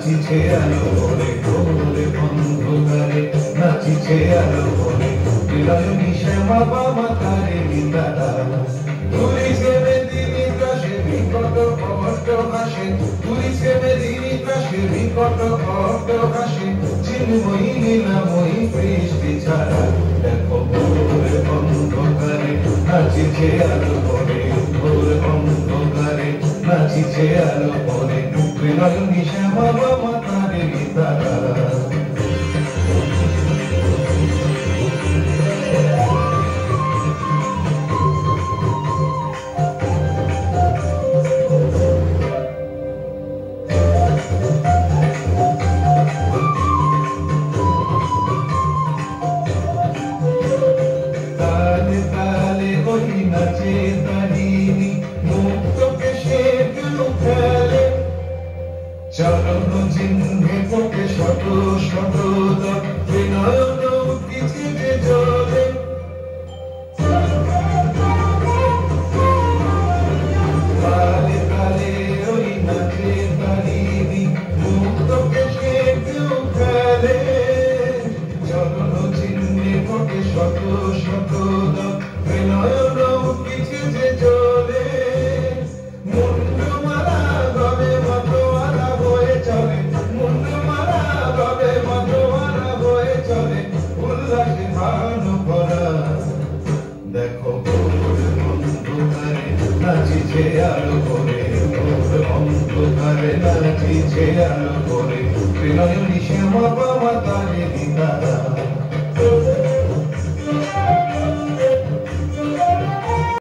নাচিছে আলো করে ভোরে অন্ধকারে নাচিছে আলো করে বিলয়নি শ্যামা বাবা তারে নিতারা তুলিছে মেদিনী ত্রাসে বিকট কষ্ট হাসে তুলিছে মেদিনী ত্রাসে বিকট কষ্ট হাসে চিন্ময়ী লীলাময়ী বৃষ্টি ছাড়া দেখো ভোরে অন্ধকারে নাচিছে আলো করে ভোরে অন্ধকারে নাচিছে আলো করে বিলয়নি শ্যামা বাবা তারে নিতারা নাচে তারিণী মুক্তকে সে খেলে চরণ চিহ্নে পথে শত শত বিনয়ন কিছু যে জলে তালে তালে ওই নাচে তারিণী মুক্তকে সে খেলে চরণ চিহ্নে পথে শত শত বিনয়ন কিছু যে চলে মুন্ডমালা ভাবে মতোয়ারা বয়ে চলে মুন্ডমালা ভাবে মতোয়ারা বয়ে চলে উল্লাসে ভানু করা দেখো ভোর অন্ধকারে নাচিছে আলো করে ভোর অন্ধকারে নাচিছে আলো করে বিনয়নী শ্যামা বাবা তারে নিতারা